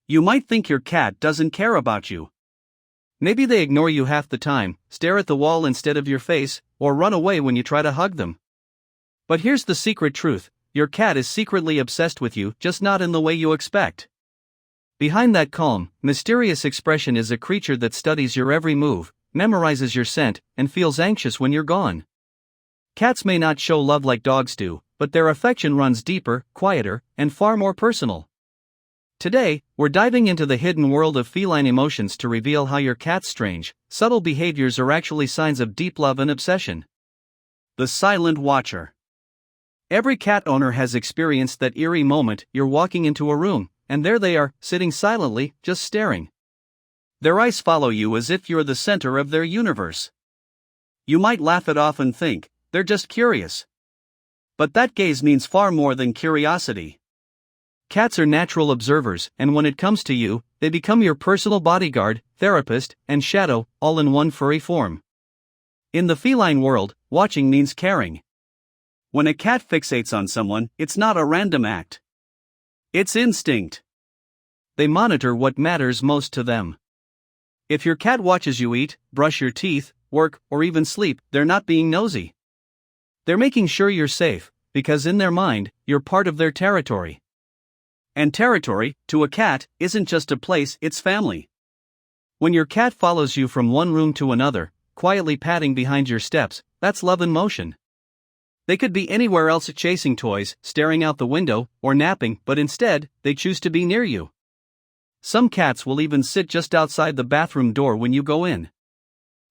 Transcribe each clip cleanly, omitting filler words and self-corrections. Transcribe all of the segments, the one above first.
You might think your cat doesn't care about you. Maybe they ignore you half the time, stare at the wall instead of your face, or run away when you try to hug them. But here's the secret truth: your cat is secretly obsessed with you, just not in the way you expect. Behind that calm, mysterious expression is a creature that studies your every move, memorizes your scent, and feels anxious when you're gone. Cats may not show love like dogs do, but their affection runs deeper, quieter, and far more personal. Today, we're diving into the hidden world of feline emotions to reveal how your cat's strange, subtle behaviors are actually signs of deep love and obsession. The silent watcher. Every cat owner has experienced that eerie moment: you're walking into a room, and there they are, sitting silently, just staring. Their eyes follow you as if you're the center of their universe. You might laugh it off and think, they're just curious. But that gaze means far more than curiosity. Cats are natural observers, and when it comes to you, they become your personal bodyguard, therapist, and shadow, all in one furry form. In the feline world, watching means caring. When a cat fixates on someone, it's not a random act. It's instinct. They monitor what matters most to them. If your cat watches you eat, brush your teeth, work, or even sleep, they're not being nosy. They're making sure you're safe, because in their mind, you're part of their territory. And territory, to a cat, isn't just a place, it's family. When your cat follows you from one room to another, quietly padding behind your steps, that's love in motion. They could be anywhere else, chasing toys, staring out the window, or napping, but instead, they choose to be near you. Some cats will even sit just outside the bathroom door when you go in.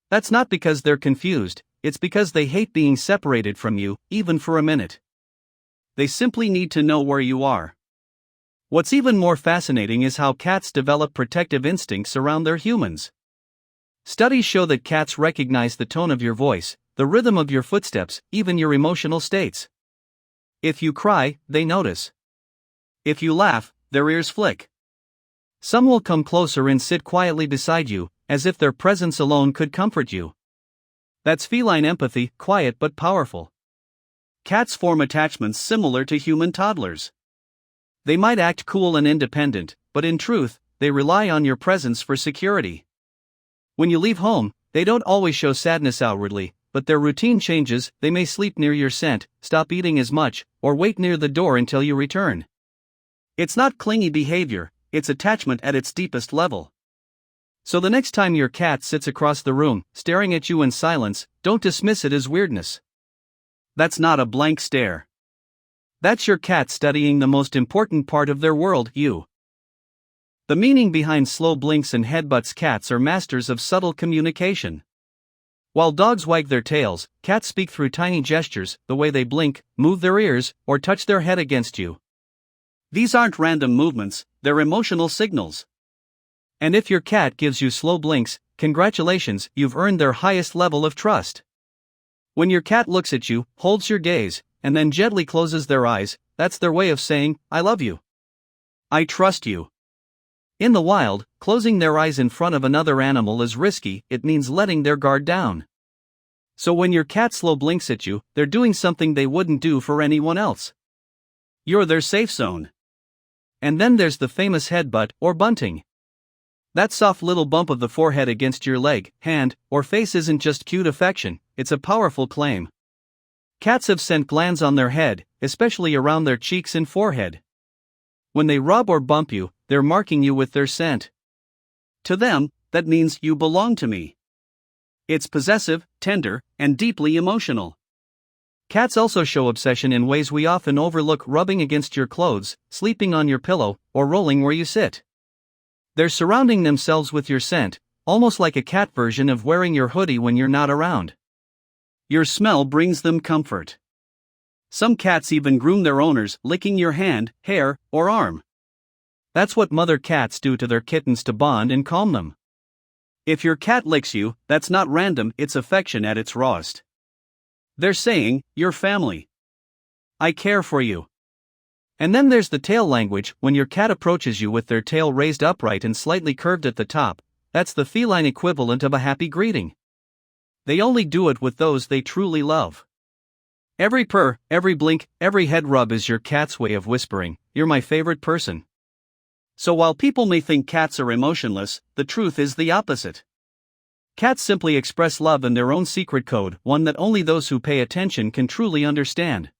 That's not because they're confused, it's because they hate being separated from you, even for a minute. They simply need to know where you are. What's even more fascinating is how cats develop protective instincts around their humans. Studies show that cats recognize the tone of your voice, the rhythm of your footsteps, even your emotional states. If you cry, they notice. If you laugh, their ears flick. Some will come closer and sit quietly beside you, as if their presence alone could comfort you. That's feline empathy, quiet but powerful. Cats form attachments similar to human toddlers. They might act cool and independent, but in truth, they rely on your presence for security. When you leave home, they don't always show sadness outwardly, but their routine changes. They may sleep near your scent, stop eating as much, or wait near the door until you return. It's not clingy behavior, it's attachment at its deepest level. So the next time your cat sits across the room, staring at you in silence, don't dismiss it as weirdness. That's not a blank stare. That's your cat studying the most important part of their world, you. The meaning behind slow blinks and headbutts: cats are masters of subtle communication. While dogs wag their tails, cats speak through tiny gestures, the way they blink, move their ears, or touch their head against you. These aren't random movements, they're emotional signals. And if your cat gives you slow blinks, congratulations, you've earned their highest level of trust. When your cat looks at you, holds your gaze, and then gently closes their eyes, that's their way of saying, I love you. I trust you. In the wild, closing their eyes in front of another animal is risky, it means letting their guard down. So when your cat slow blinks at you, they're doing something they wouldn't do for anyone else. You're their safe zone. And then there's the famous headbutt, or bunting. That soft little bump of the forehead against your leg, hand, or face isn't just cute affection, it's a powerful claim. Cats have scent glands on their head, especially around their cheeks and forehead. When they rub or bump you, they're marking you with their scent. To them, that means you belong to me. It's possessive, tender, and deeply emotional. Cats also show obsession in ways we often overlook: rubbing against your clothes, sleeping on your pillow, or rolling where you sit. They're surrounding themselves with your scent, almost like a cat version of wearing your hoodie when you're not around. Your smell brings them comfort. Some cats even groom their owners, licking your hand, hair, or arm. That's what mother cats do to their kittens to bond and calm them. If your cat licks you, that's not random, it's affection at its rawest. They're saying, you're family. I care for you. And then there's the tail language: when your cat approaches you with their tail raised upright and slightly curved at the top, that's the feline equivalent of a happy greeting. They only do it with those they truly love. Every purr, every blink, every head rub is your cat's way of whispering, you're my favorite person. So while people may think cats are emotionless, the truth is the opposite. Cats simply express love in their own secret code, one that only those who pay attention can truly understand.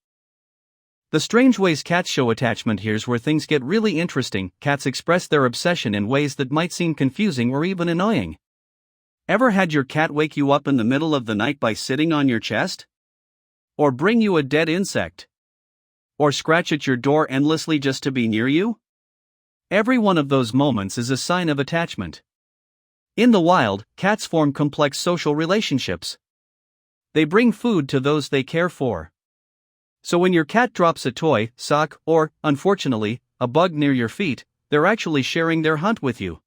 The strange ways cats show attachment. Here's where things get really interesting. Cats express their obsession in ways that might seem confusing or even annoying. Ever had your cat wake you up in the middle of the night by sitting on your chest? Or bring you a dead insect? Or scratch at your door endlessly just to be near you? Every one of those moments is a sign of attachment. In the wild, cats form complex social relationships. They bring food to those they care for. So when your cat drops a toy, sock, or, unfortunately, a bug near your feet, they're actually sharing their hunt with you.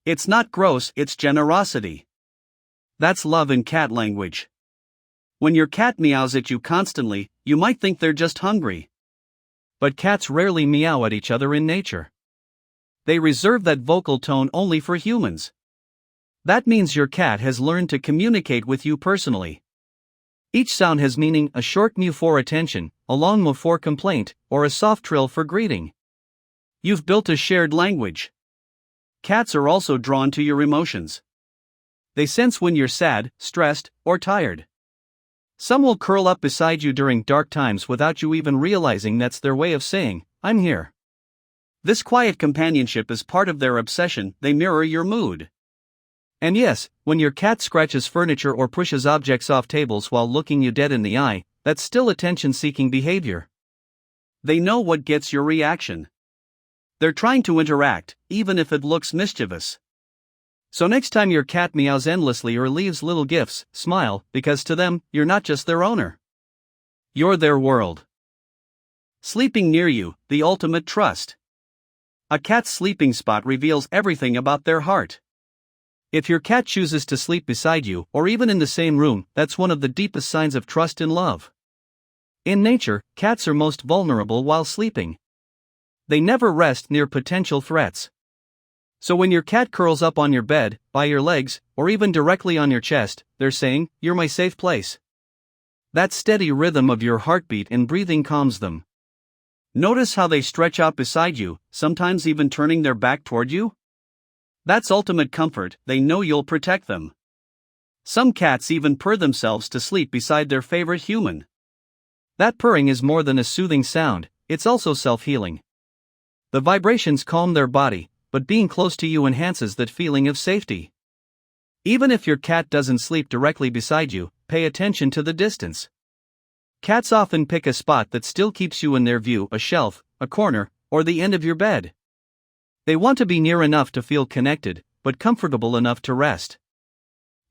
It's not gross, it's generosity. That's love in cat language. When your cat meows at you constantly, you might think they're just hungry. But cats rarely meow at each other in nature. They reserve that vocal tone only for humans. That means your cat has learned to communicate with you personally. Each sound has meaning: a short mew for attention, a long mew for complaint, or a soft trill for greeting. You've built a shared language. Cats are also drawn to your emotions. They sense when you're sad, stressed, or tired. Some will curl up beside you during dark times without you even realizing that's their way of saying, "I'm here." This quiet companionship is part of their obsession. They mirror your mood. And yes, when your cat scratches furniture or pushes objects off tables while looking you dead in the eye, that's still attention-seeking behavior. They know what gets your reaction. They're trying to interact, even if it looks mischievous. So next time your cat meows endlessly or leaves little gifts, smile, because to them, you're not just their owner. You're their world. Sleeping near you, the ultimate trust. A cat's sleeping spot reveals everything about their heart. If your cat chooses to sleep beside you, or even in the same room, that's one of the deepest signs of trust and love. In nature, cats are most vulnerable while sleeping. They never rest near potential threats. So when your cat curls up on your bed, by your legs, or even directly on your chest, they're saying, "You're my safe place." That steady rhythm of your heartbeat and breathing calms them. Notice how they stretch out beside you, sometimes even turning their back toward you? That's ultimate comfort. They know you'll protect them. Some cats even purr themselves to sleep beside their favorite human. That purring is more than a soothing sound, it's also self-healing. The vibrations calm their body, but being close to you enhances that feeling of safety. Even if your cat doesn't sleep directly beside you, pay attention to the distance. Cats often pick a spot that still keeps you in their view: a shelf, a corner, or the end of your bed. They want to be near enough to feel connected, but comfortable enough to rest.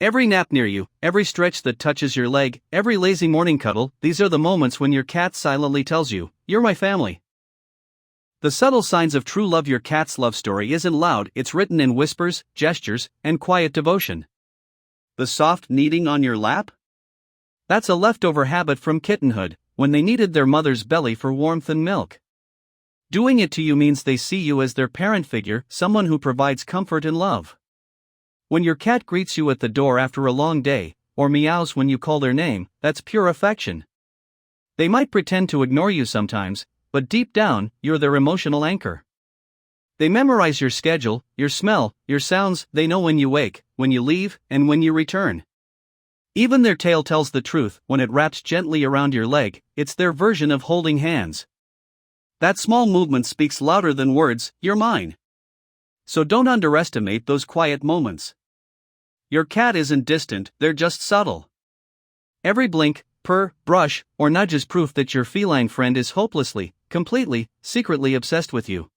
Every nap near you, every stretch that touches your leg, every lazy morning cuddle, these are the moments when your cat silently tells you, "You're my family." The subtle signs of true love. Your cat's love story isn't loud, it's written in whispers, gestures, and quiet devotion. The soft kneading on your lap? That's a leftover habit from kittenhood, when they needed their mother's belly for warmth and milk. Doing it to you means they see you as their parent figure, someone who provides comfort and love. When your cat greets you at the door after a long day, or meows when you call their name, that's pure affection. They might pretend to ignore you sometimes, but deep down, you're their emotional anchor. They memorize your schedule, your smell, your sounds. They know when you wake, when you leave, and when you return. Even their tail tells the truth. When it wraps gently around your leg, it's their version of holding hands. That small movement speaks louder than words: "You're mine." So don't underestimate those quiet moments. Your cat isn't distant, they're just subtle. Every blink, purr, brush, or nudge is proof that your feline friend is hopelessly, completely, secretly obsessed with you.